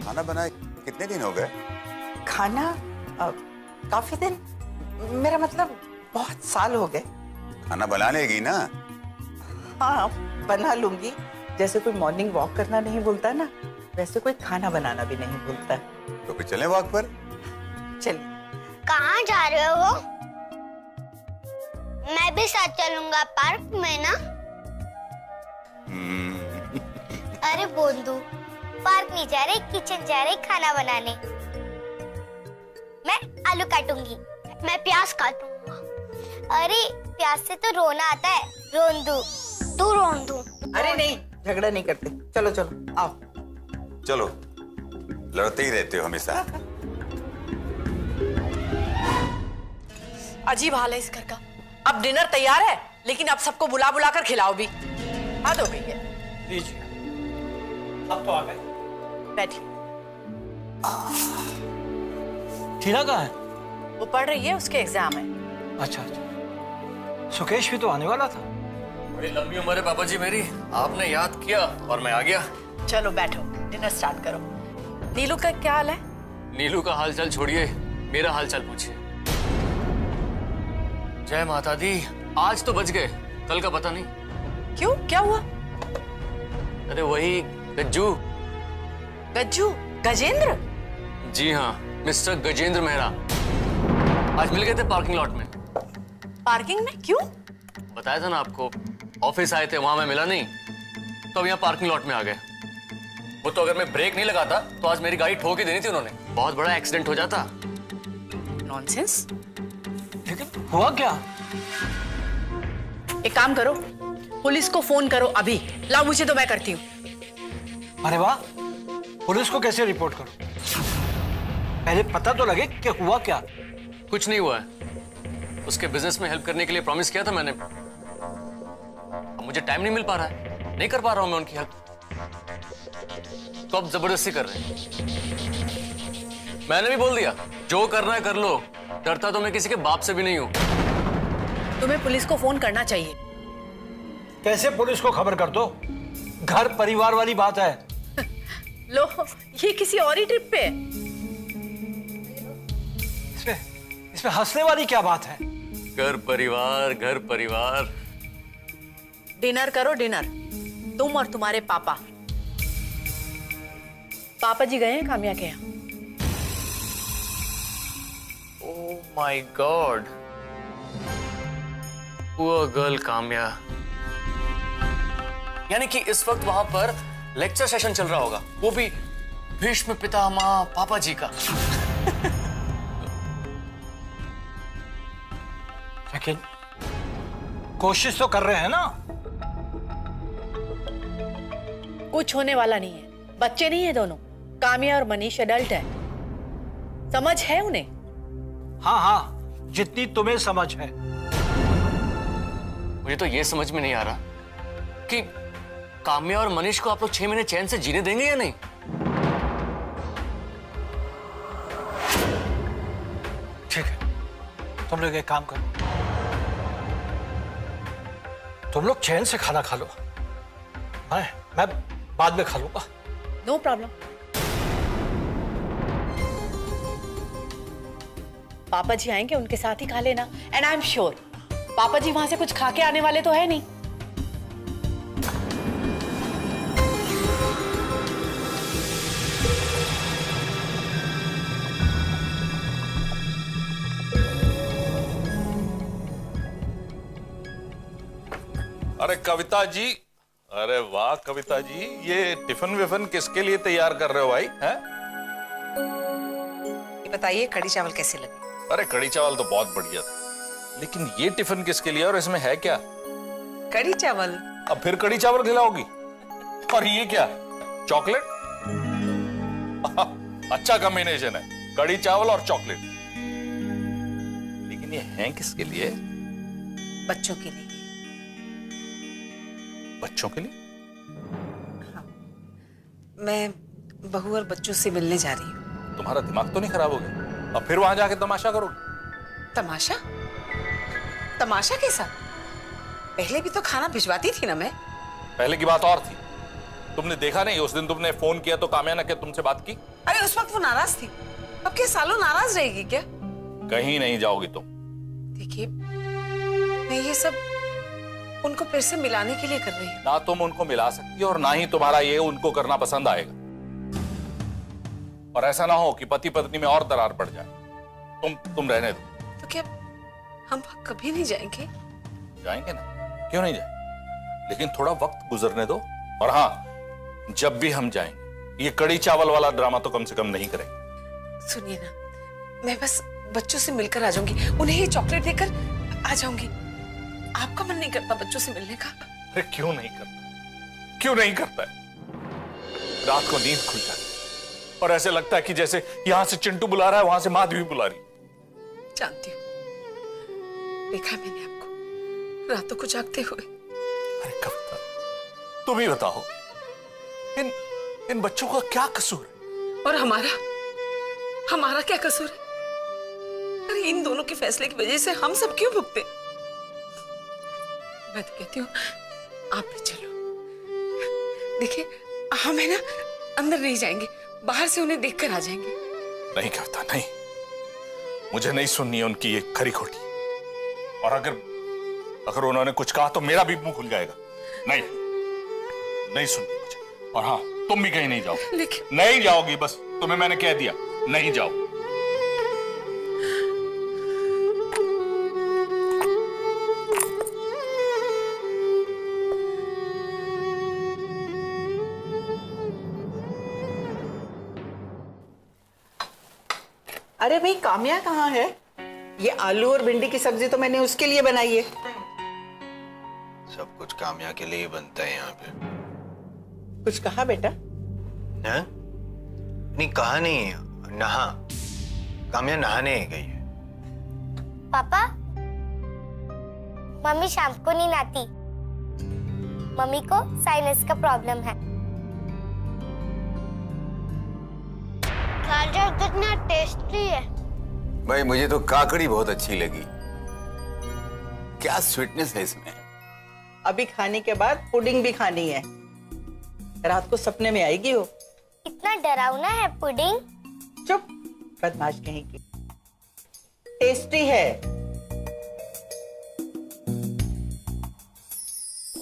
खाना बनाए कितने दिन हो गए? खाना काफी दिन, मेरा मतलब बहुत साल हो गए। खाना बना लेगी ना? हाँ, बना लूंगी। जैसे कोई मॉर्निंग वॉक करना नहीं भूलता ना, वैसे कोई खाना बनाना भी नहीं भूलता। तो फिर चलें वॉक पर? चलिए। कहाँ जा रहे हो? मैं भी साथ चलूंगा पार्क में ना। अरे बोंदू, पार्क नहीं जा रहे, किचन जा रहे खाना बनाने। मैं आलू काटूंगी, मैं प्याज काटूंगा। अरे प्याज से तो रोना आता है, रोंदू तू रोंदू। अरे नहीं, झगड़ा नहीं करते। चलो चलो आओ। चलो, लड़ते ही रहते हो हमेशा। अजीब हाल है इस घर का। अब डिनर तैयार है, लेकिन अब सबको बुला बुला कर खिलाओ भी। हद हो गई है। लीजिए, अब तो आ गए। बैठिए। टीना कहाँ है? वो पढ़ रही है, उसके एग्जाम है। अच्छा अच्छा, सुकेश भी तो आने वाला था। बड़ी लंबी उम्र है पापा जी मेरी, आपने याद किया और मैं आ गया। चलो बैठो, डिनर स्टार्ट करो। नीलू का क्या हाल है? नीलू का हालचाल छोड़िए, मेरा हालचाल पूछिए। जय माता दी, आज तो बच गए, कल का पता नहीं। क्यों, क्या हुआ? अरे वही गज्जू। गज्जू? गजेंद्र? जी हाँ, मिस्टर गजेंद्र मेहरा आज मिल गए थे पार्किंग लॉट में। पार्किंग में? क्यों? बताया था ना आपको, ऑफिस आए थे, वहां मैं मिला नहीं, तो अब यहाँ पार्किंग लॉट में आ गए। वो तो अगर मैं ब्रेक नहीं लगाता तो आज मेरी गाड़ी ठोक ही देनी थी उन्होंने, बहुत बड़ा एक्सीडेंट हो जाता। नॉनसेंस। लेकिन हुआ क्या? एक काम करो, पुलिस को फोन करो अभी। लाओ मुझे, तो मैं करती हूँ। अरे वाह, पुलिस को कैसे रिपोर्ट करूं? पहले पता तो लगे कि हुआ क्या। कुछ नहीं हुआ है, उसके बिजनेस में हेल्प करने के लिए प्रॉमिस किया था मैंने। अब मुझे टाइम नहीं मिल पा रहा है, नहीं कर पा रहा हूं मैं उनकी हेल्प, तो अब जबरदस्ती कर रहे हैं। मैंने भी बोल दिया, जो करना है कर लो, डरता तो मैं किसी के बाप से भी नहीं हूं। तुम्हें पुलिस को फोन करना चाहिए। कैसे पुलिस को खबर कर दो? घर परिवार वाली बात है। लो, ये किसी और ही ट्रिप पे है। इसमें हंसने वाली क्या बात है? घर परिवार, घर परिवार। डिनर करो, डिनर। तुम और तुम्हारे पापा। पापा जी गए हैं काम्या के यहाँ। Oh my God, poor girl Kamya. यानी कि इस वक्त वहां पर लेक्चर सेशन चल रहा होगा, वो भी भीष्म पितामह पापा जी का। लेकिन कोशिश तो कर रहे हैं ना। कुछ होने वाला नहीं है, बच्चे नहीं है दोनों। काम्या और मनीष एडल्ट है, समझ है उन्हें। हाँ हाँ, जितनी तुम्हें समझ है। मुझे तो ये समझ में नहीं आ रहा कि काम्या और मनीष को आप लोग 6 महीने चैन से जीने देंगे या नहीं। ठीक है, तुम लोग एक काम करो, तुम लोग चैन से खाना खा लो, मैं बाद में खा लूंगा। No problem. पापा जी आएंगे, उनके साथ ही खा लेना। एंड आई एम श्योर पापा जी वहां से कुछ खा के आने वाले तो है नहीं। अरे कविता जी, अरे वाह कविता जी, ये टिफिन विफिन किसके लिए तैयार कर रहे हो भाई? हैं? बताइए कढ़ी चावल कैसे लगे? अरे कढ़ी चावल तो बहुत बढ़िया था, लेकिन ये टिफिन किसके लिए और इसमें है क्या? कढ़ी चावल। अब फिर कढ़ी चावल खिलाओगी? और ये क्या, चॉकलेट? अच्छा कॉम्बिनेशन है, कढ़ी चावल और चॉकलेट। लेकिन ये है किसके लिए? बच्चों के लिए। बच्चों के लिए? हाँ, मैं बहू और बच्चों से मिलने जा रही हूँ। तुम्हारा दिमाग तो नहीं खराब हो गया? अब फिर वहां जाके तमाशा करोगे? तमाशा? तमाशा कैसा? पहले भी तो खाना भिजवाती थी ना मैं। पहले की बात और थी, तुमने देखा नहीं, उस दिन तुमने फोन किया तो काम्या ने क्या तुमसे बात की? अरे उस वक्त वो नाराज थी, अब क्या सालों नाराज रहेगी क्या? कहीं नहीं जाओगी तुम। देखिए, मैं ये सब उनको फिर से मिलाने के लिए कर रही हूँ। ना तुम उनको मिला सकती हो और ना ही तुम्हारा ये उनको करना पसंद आएगा। और ऐसा ना हो कि पति पत्नी में और दरार पड़ जाए। तुम रहने दो। तो क्या हम कभी नहीं जाएंगे? जाएंगे ना, क्यों नहीं जाएंगे, लेकिन थोड़ा वक्त गुजरने दो। और हाँ, जब भी हम जाएंगे ये कड़ी चावल वाला ड्रामा तो कम से कम नहीं करेंगे। सुनिए ना, मैं बस बच्चों से मिलकर आ जाऊंगी, उन्हें ही चॉकलेट देकर आ जाऊंगी। आपका मन नहीं करता बच्चों से मिलने का? अरे क्यों नहीं करता, क्यों नहीं करता है? रात को नींद खुल जाती और ऐसे लगता है कि जैसे यहां से चिंटू बुला रहा है, वहां से माधवी बुला रही। जानती हूँ, देखा है मैंने आपको रातों को जागते हुए। अरे कविता, तुम ही बताओ, इन बच्चों का क्या कसूर है? और हमारा क्या कसूर है? अरे इन दोनों के फैसले की वजह से हम सब क्यों भुगते? मैं तो कहती हूँ आप भी चलो। देखिए, हम है ना अंदर नहीं जाएंगे, बाहर से उन्हें देखकर आ जाएंगे। नहीं कविता, नहीं, मुझे नहीं सुननी है उनकी ये खरी खोटी। और अगर उन्होंने कुछ कहा तो मेरा भी मुंह खुल जाएगा। नहीं सुननी मुझे। और हाँ, तुम भी कहीं नहीं जाओ। लेकिन नहीं जाओगी, बस तुम्हें मैंने कह दिया, नहीं जाओ। अरे भाई, काम्या कहाँ है? ये आलू और भिंडी की सब्जी तो मैंने उसके लिए बनाई है। सब कुछ काम्या के लिए ही बनता है यहाँ पे। कुछ कहा बेटा? नहीं कहा नहीं, नहा, काम्या नहाने गई है। पापा, मम्मी शाम को नहीं नहाती। मम्मी को साइनस का प्रॉब्लम है। गाजर कितना टेस्टी है। भाई मुझे तो काकड़ी बहुत अच्छी लगी। क्या स्वीटनेस है इसमें। अभी खाने के बाद पुडिंग भी खानी है, रात को सपने में आएगी वो। इतना डरावना है पुडिंग? चुप, बदमाश कहीं की। टेस्टी है।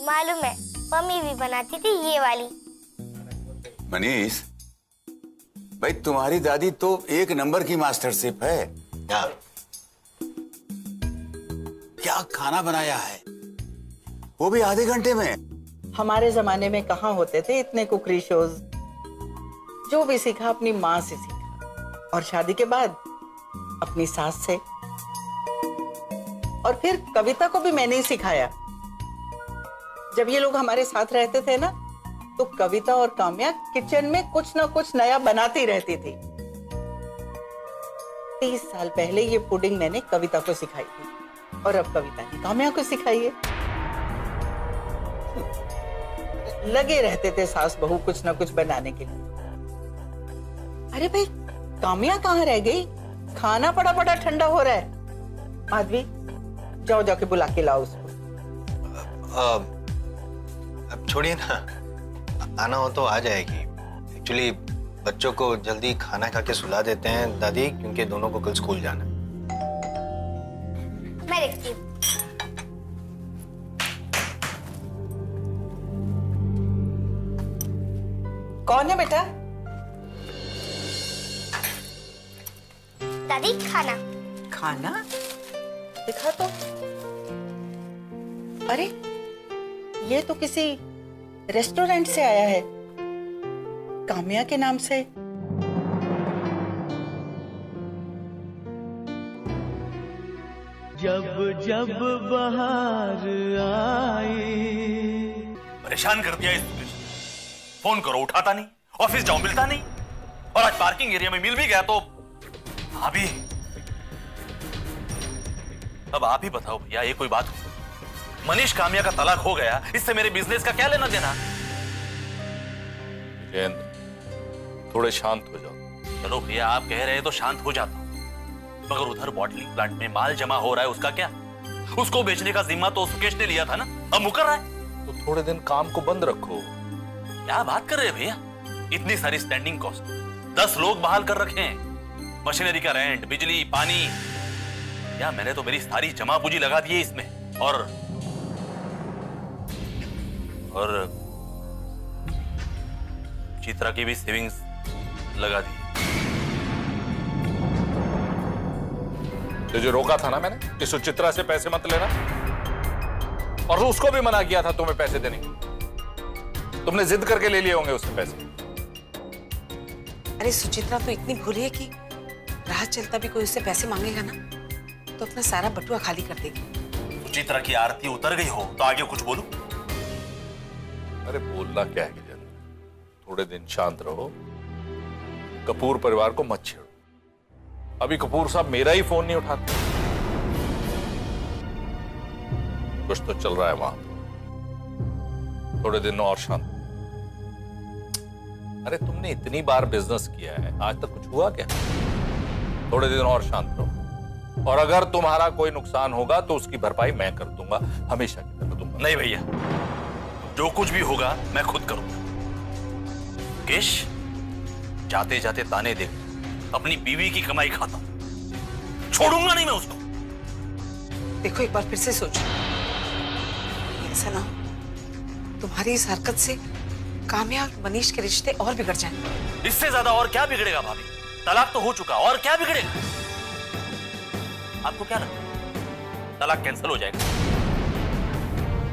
मालूम है, मम्मी भी बनाती थी ये वाली। मनीष भाई, तुम्हारी दादी तो एक नंबर की मास्टर शेफ है। क्या खाना बनाया है, वो भी आधे घंटे में। हमारे जमाने में कहाँ होते थे इतने कुकरी शोज। जो भी सीखा अपनी माँ से सीखा, और शादी के बाद अपनी सास से। और फिर कविता को भी मैंने ही सिखाया। जब ये लोग हमारे साथ रहते थे ना, तो कविता और काम्या किचन में कुछ ना कुछ नया बनाती रहती थी। 30 साल पहले ये पुडिंग मैंने कविता को सिखाई थी, और अब कविता ने काम्या को सिखाई है। लगे रहते थे सास बहू कुछ ना कुछ बनाने के लिए। अरे भाई, काम्या कहाँ रह गई? खाना बड़ा ठंडा हो रहा है। माधवी, जाओ जाके बुला के लाओ उसको। अब छोड़िए ना, आना हो तो आ जाएगी। एक्चुअली बच्चों को जल्दी खाना खा के सुला देते हैं दादी, क्योंकि दोनों को कल स्कूल जाना है। मैं देखती हूँ। कौन है बेटा? दादी, खाना। खाना दिखा तो। अरे, ये तो किसी रेस्टोरेंट से आया है, काम्या के नाम से। जब जब बाहर आई। परेशान कर दिया इस फोन करो उठाता नहीं, ऑफिस जाओ मिलता नहीं, और आज पार्किंग एरिया में मिल भी गया तो अभी। अब आप ही बताओ भैया, ये कोई बात हुई? मनीष काम्या का तलाक हो गया, इससे मेरे बिजनेस का क्या लेना देना? थोड़े शांत हो जाओ। चलो भैया, आप कह रहे हैं तो शांत हो जाता हूं, मगर उधर बॉटलिंग प्लांट में माल जमा हो रहा है, उसका क्या? उसको बेचने का जिम्मा तो सुकेश ने लिया था ना, अब मुकर रहा है। तो थोड़े दिन काम को बंद रखो, क्या बात कर रहे हैं भैया? इतनी सारी स्टैंडिंग कॉस्ट, 10 लोग बहाल कर रखे हैं, मशीनरी का रेंट, बिजली, पानी। या मैंने तो मेरी सारी जमा पूंजी लगा दी है इसमें, और चित्रा की भी सेविंग्स लगा दी। तो जो रोका था ना मैंने कि सुचित्रा से पैसे मत लेना, और उसको भी मना किया था तुम्हें पैसे देने की, तुमने जिद करके ले लिए होंगे उससे पैसे। अरे सुचित्रा तो इतनी भोली है कि राह चलता भी कोई उससे पैसे मांगेगा ना तो अपना सारा बटुआ खाली कर देगी। सुचित्रा की आरती उतर गई हो तो आगे कुछ बोलूं? अरे बोलना क्या है गिरिंदर, थोड़े दिन शांत रहो, कपूर परिवार को मत छेड़ो। अभी कपूर साहब मेरा ही फोन नहीं उठाते, कुछ तो चल रहा है वहां। थोड़े दिन और शांत। अरे तुमने इतनी बार बिजनेस किया है, आज तक कुछ हुआ क्या? थोड़े दिन और शांत रहो, और अगर तुम्हारा कोई नुकसान होगा तो उसकी भरपाई मैं कर दूंगा, हमेशा की तरह दूंगा। नहीं भैया, जो कुछ भी होगा मैं खुद करूंगा। मुकेश, जाते जाते ताने दे अपनी बीवी की कमाई खाता हूं, छोड़ूंगा नहीं मैं उसको। देखो एक बार फिर से सोचो, ऐसा ना हो तुम्हारी इस हरकत से काम्या और मनीष के रिश्ते और बिगड़ जाएं। इससे ज्यादा और क्या बिगड़ेगा भाभी? तलाक तो हो चुका, और क्या बिगड़ेगा? आपको क्या लगता है तलाक कैंसिल हो जाएगा,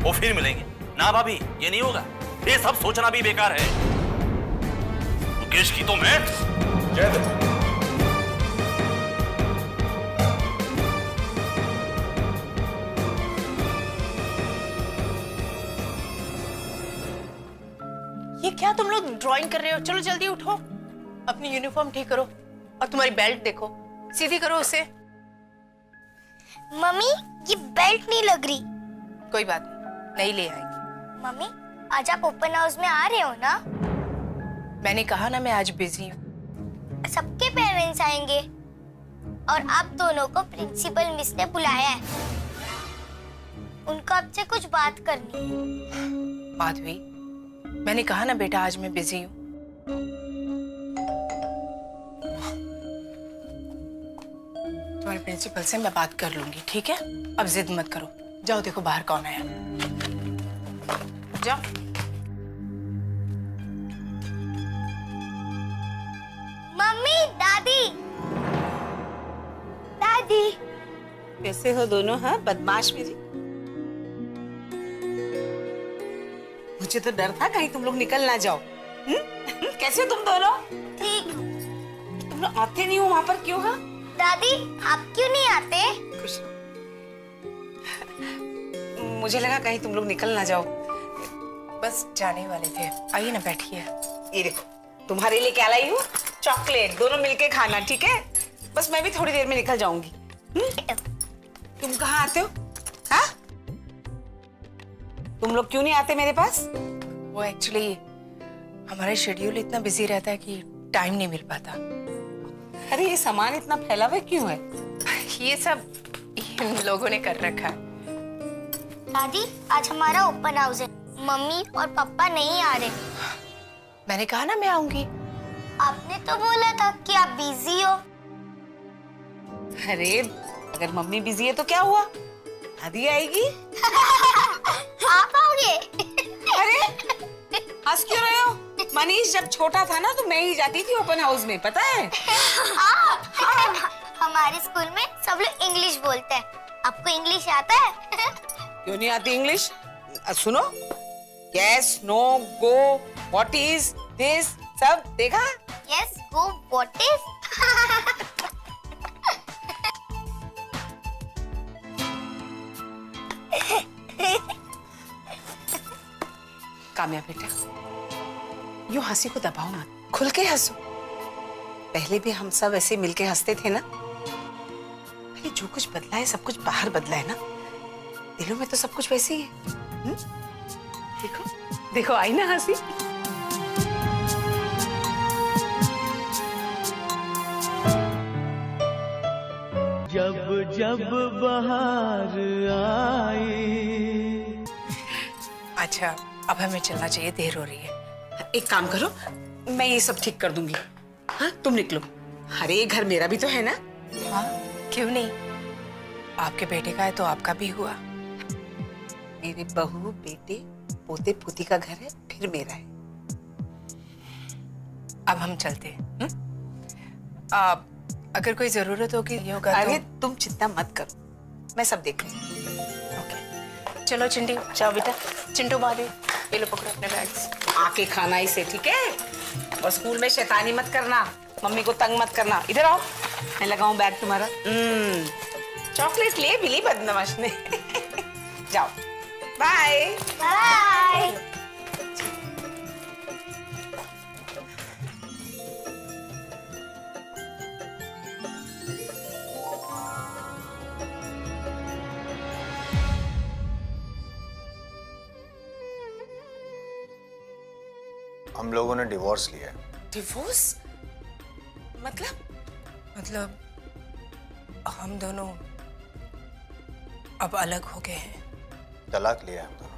वो फिर मिलेंगे? ना भाभी, ये नहीं होगा। ये सब सोचना भी बेकार है। मुकेश की तो मैं जय। ये क्या तुम लोग ड्राइंग कर रहे हो? चलो जल्दी उठो, अपनी यूनिफॉर्म ठीक करो, और तुम्हारी बेल्ट देखो, सीधी करो उसे। मम्मी ये बेल्ट नहीं लग रही। कोई बात नहीं ले आएगी। मम्मी आज आप ओपन हाउस में आ रहे हो ना? मैंने कहा ना मैं आज बिजी हूँ। सबके पेरेंट्स आएंगे और आप दोनों को प्रिंसिपल मिस ने बुलाया है, उनको आपसे कुछ बात करनी है। माधवी, मैंने कहा ना बेटा आज मैं बिजी हूँ। तुम्हारे प्रिंसिपल से मैं बात कर लूंगी, ठीक है? अब जिद मत करो, जाओ देखो बाहर कौन आया। जाओ। मम्मी, दादी, दादी। कैसे हो दोनों? हाँ बदमाश मेरी। मुझे तो डर था कहीं तुम लोग निकल ना जाओ। कैसे हो तुम दोनों? ठीक। तुम लोग आते नहीं हो वहां पर, क्यों? हाँ दादी आप क्यों नहीं आते? कुछ मुझे लगा कहीं तुम लोग निकल ना जाओ। बस जाने वाले थे, आइए ना बैठिए। ये देखो तुम्हारे लिए क्या लाई हूँ, चॉकलेट, दोनों मिलके खाना, ठीक है? बस मैं भी थोड़ी देर में निकल जाऊंगी। तुम कहाँ आते हो? हाँ तुम लोग क्यों नहीं आते मेरे पास? वो एक्चुअली हमारा शेड्यूल इतना बिजी रहता है कि टाइम नहीं मिल पाता। अरे ये सामान इतना फैला हुआ क्यों है? ये सब इन लोगों ने कर रखा है। दादी आज हमारा ओपन हाउस है, मम्मी और पापा नहीं आ रहे। मैंने कहा ना मैं आऊंगी। आपने तो बोला था कि आप बिजी हो। अरे अगर मम्मी बिजी है तो क्या हुआ, दादी आएगी। आप आओगे? अरे हंस क्यों रहे हो? मनीष जब छोटा था ना तो मैं ही जाती थी ओपन हाउस में, पता है? हमारे स्कूल में सब लोग इंग्लिश बोलते हैं, आपको इंग्लिश आता है? क्यों नहीं आती इंग्लिश? सुनो, yes, no, go, what is this, सब देखा? Yes, go, what is? Kamya बेटा, यूं हंसी को दबाओ मत, खुल के हंसो। पहले भी हम सब ऐसे मिलके हंसते थे ना। अरे जो कुछ बदला है सब कुछ बाहर बदला है ना, दिलों में तो सब कुछ वैसे ही है। देखो देखो आई ना हंसी। जब जब बहार आई। अच्छा अब हमें चलना चाहिए, देर हो रही है। एक काम करो, मैं ये सब ठीक कर दूंगी। हाँ, तुम निकलो। अरे ये घर मेरा भी तो है ना। हाँ, क्यों नहीं? आपके बेटे का है तो आपका भी हुआ। मेरे बहू, बेटे, पोते पोती का घर है, फिर मेरा है। अब हम चलते हैं। आप अगर कोई जरूरत होगी ये होगा अरे तुम चिंता मत करो, मैं सब देख लूंगी। ओके, चलो चिंटी, जाओ बेटा। चिंटू मारे, ये लो पकड़ो अपने बैग्स। आके खाना ही से, ठीक है? और स्कूल में शैतानी मत करना, मम्मी को तंग मत करना। इधर आओ, मैं लगाऊं बैग तुम्हारा। चॉकलेट ले मिली बदमाश ने। जाओ, बाय बाय। हम लोगों ने डिवोर्स लिया है। डिवोर्स मतलब हम दोनों अब अलग हो गए हैं। तलाक लिया है हम दोनों।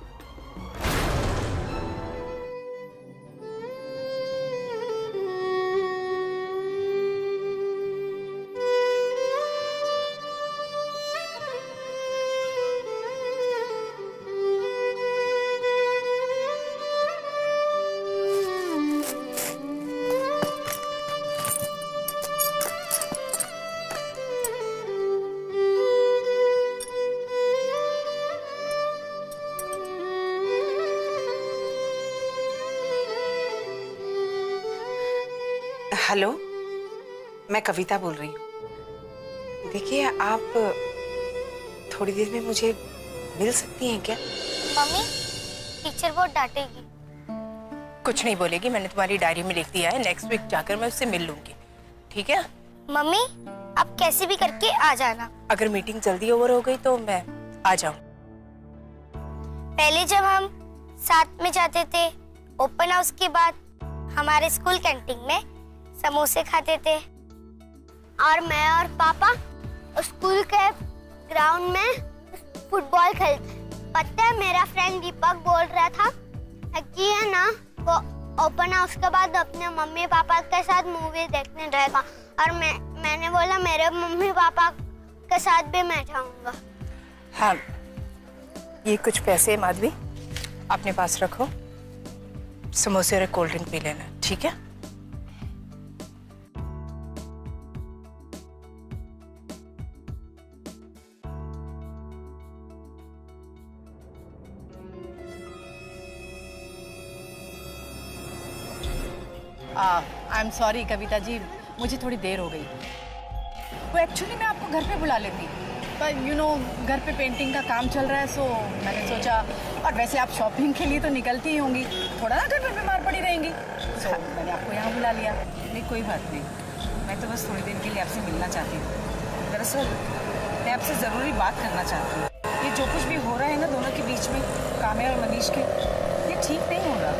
हेलो, मैं कविता बोल रही हूँ। देखिए, आप थोड़ी देर में मुझे मिल सकती हैं क्या? मम्मी, टीचर बहुत डांटेगी। कुछ नहीं बोलेगी, मैंने तुम्हारी डायरी में लिख दिया है। नेक्स्ट वीक जाकर मैं उससे मिल लूंगी, ठीक है? मम्मी, आप कैसे भी करके आ जाना। अगर मीटिंग जल्दी ओवर हो गई तो मैं आ जाऊं। पहले जब हम साथ में जाते थे, ओपन हाउस के बाद हमारे स्कूल कैंटीन में समोसे खाते थे, और मैं और पापा स्कूल के ग्राउंड में फुटबॉल खेलते। पता है, मेरा फ्रेंड दीपक बोल रहा था कि है ना, वो ओपन हाउस के बाद अपने मम्मी पापा के साथ मूवी देखने जाएगा, और मैंने बोला मेरे मम्मी पापा के साथ भी मैं जाऊंगा। हाँ, ये कुछ पैसे माधवी अपने पास रखो, समोसे और कोल्ड ड्रिंक पी लेना, ठीक है? I am sorry Kavita ji, मुझे थोड़ी देर हो गई। वो एक्चुअली मैं आपको घर पे बुला लेती, पर यू नो घर पे पेंटिंग का काम चल रहा है, सो मैंने सोचा, और वैसे आप शॉपिंग के लिए तो निकलती ही होंगी, थोड़ा ना घर पे बीमार पड़ी रहेंगी, सो मैंने आपको यहाँ बुला लिया। नहीं, कोई बात नहीं, मैं तो बस थोड़ी देर के लिए आपसे मिलना चाहती हूँ। दरअसल मैं आपसे ज़रूरी बात करना चाहती हूँ। ये जो कुछ भी हो रहा है ना दोनों के बीच में, काम्या और मनीष के, ये ठीक नहीं हो रहा।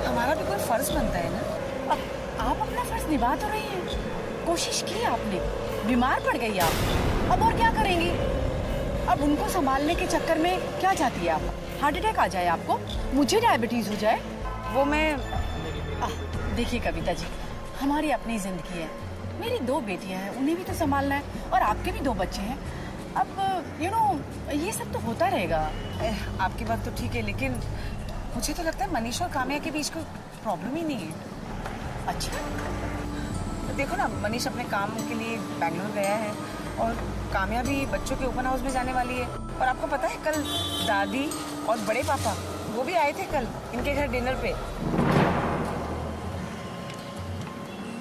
हमारा भी कोई फर्ज बनता है ना। अब आप अपना फर्ज निभा तो रही हैं, कोशिश की आपने, बीमार पड़ गई आप, अब और क्या करेंगी? अब उनको संभालने के चक्कर में क्या चाहती है आप? हार्ट अटैक आ जाए आपको, मुझे डायबिटीज हो जाए? वो मैं देखिए कविता जी, हमारी अपनी जिंदगी है, मेरी 2 बेटियां हैं, उन्हें भी तो संभालना है, और आपके भी 2 बच्चे हैं। अब यू नो ये सब तो होता रहेगा। आपकी बात तो ठीक है, लेकिन मुझे तो लगता है मनीष और काम्या के बीच कोई प्रॉब्लम ही नहीं है। अच्छा, देखो ना, मनीष अपने काम के लिए बैंगलोर गया है, और काम्या भी बच्चों के ओपन हाउस में जाने वाली है। और आपको पता है, कल दादी और बड़े पापा वो भी आए थे कल इनके घर डिनर पे।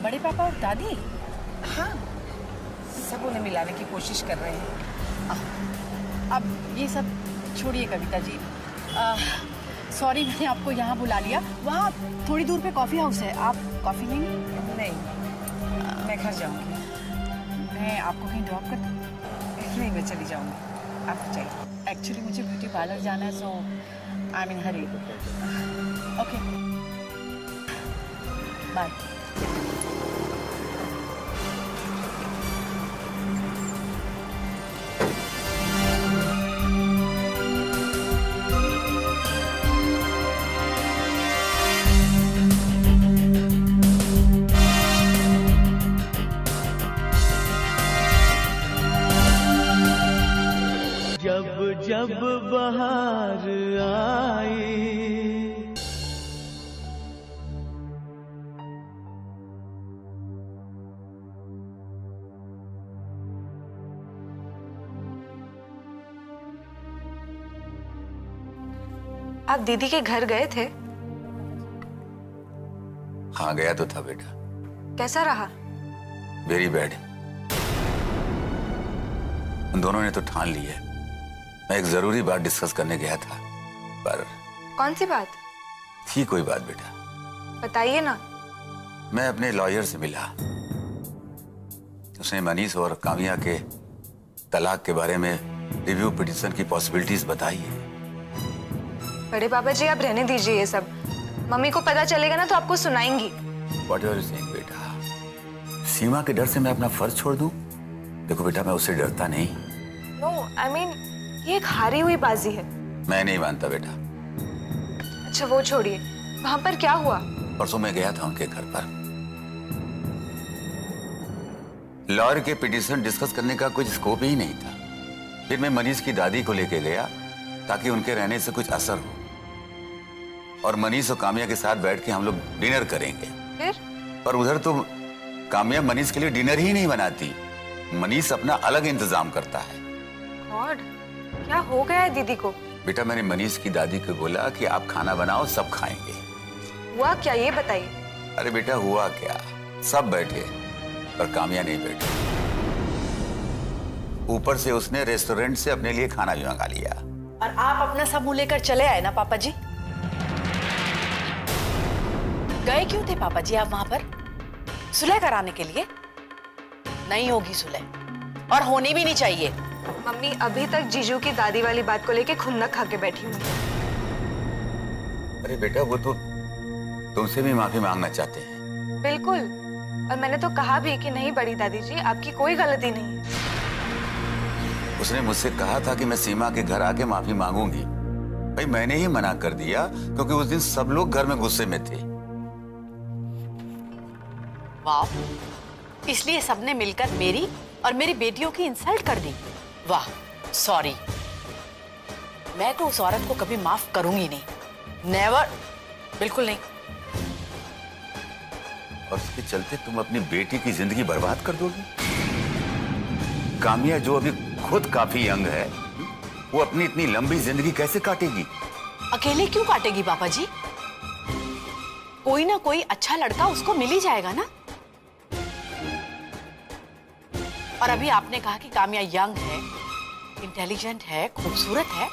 बड़े पापा और दादी? हाँ, सब उन्हें मिलाने की कोशिश कर रहे हैं। अब ये सब छोड़िए कविता जी, सॉरी मैंने आपको यहाँ बुला लिया, वहाँ थोड़ी दूर पे कॉफ़ी हाउस है, आप कॉफ़ी लेंगे? नहीं, मैं घर जाऊँगी। मैं आपको कहीं ड्रॉप कर दूँ? नहीं, मैं चली जाऊँगी, आप चाहिए। एक्चुअली मुझे ब्यूटी पार्लर जाना है, so I am in hurry. Okay, bye. आप दीदी के घर गए थे? हाँ गया तो था बेटा। कैसा रहा? Very bad. उन दोनों ने तो ठान ली है। मैं एक जरूरी बात डिस्कस करने गया था, पर कौन सी बात? थी कोई बात बेटा। बताइए ना। मैं अपने लॉयर से मिला। उसने मनीष और कामिया के तलाक के बारे में रिव्यू पिटीशन की पॉसिबिलिटीज बताई है। बड़े पापा जी, आप रहने दीजिए ये सब। मम्मी को पता चलेगा ना तो आपको सुनाएंगी। What are you saying, बेटा? सीमा के डर से मैं अपना फर्ज छोड़ दूं? देखो बेटा, मैं उससे डरता नहीं। नो, आई मीन ये एक हारी हुई बाजी है। मैं नहीं मानता बेटा। अच्छा वो छोड़िए, वहां पर क्या हुआ? परसों मैं गया था उनके घर पर। लॉयर के पिटीशन डिस्कस करने का कुछ स्कोप ही नहीं था। फिर मैं मनीष की दादी को लेके गया ताकि उनके रहने से कुछ असर हो, और मनीष और कामिया के साथ बैठ के हम लोग डिनर करेंगे। फिर? पर उधर तो कामिया मनीष के लिए डिनर ही नहीं बनाती। मनीष अपना अलग इंतजाम करता है। गॉड, क्या हो गया है दीदी को? बेटा, मैंने मनीष की दादी को बोला कि आप खाना बनाओ, सब खाएंगे। हुआ क्या ये बताइए। अरे बेटा, हुआ क्या, सब बैठे पर कामिया नहीं बैठी। ऊपर से उसने रेस्टोरेंट से अपने लिए खाना भी मंगा लिया। और आप अपना सब मुंह लेकर चले आए ना पापा जी? गए क्यों थे पापा जी आप वहां पर? सुलह कराने के लिए? नहीं होगी सुलह, और होनी भी नहीं चाहिए। मम्मी अभी तक जीजू की दादी वाली बात को लेके खुन्नक खा के बैठी हूँ। अरे बेटा, वो तो तुमसे भी माफी मांगना चाहते हैं। बिल्कुल, और मैंने तो कहा भी कि नहीं बड़ी दादी जी, आपकी कोई गलती नहीं है। उसने मुझसे कहा था कि मैं सीमा के घर आके माफी मांगूंगी। भाई मैंने ही मना कर दिया क्योंकि उस दिन सब लोग घर में गुस्से में थे। वाह, इसलिए सबने मिलकर मेरी और मेरी बेटियों की इंसल्ट कर दी। वाह, सॉरी। मैं तो उस औरत को कभी माफ करूंगी नहीं, नेवर, बिल्कुल नहीं। और उसके चलते तुम अपनी बेटी की जिंदगी बर्बाद कर दोगी। कामिया जो अभी खुद काफी यंग है, वो अपनी इतनी लंबी जिंदगी कैसे काटेगी? अकेले क्यों काटेगी पापा जी? कोई ना कोई अच्छा लड़का उसको मिल ही जाएगा ना। और अभी आपने कहा कि कामिया यंग है, इंटेलिजेंट है, खूबसूरत है,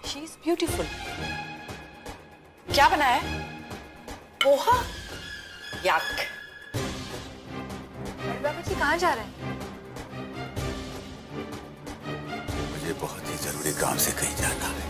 शी इज ब्यूटीफुल। क्या बनाया है? पोहा? यक। बाबा जी कहाँ जा रहे हैं? मुझे बहुत ही जरूरी काम से कहीं जाना है।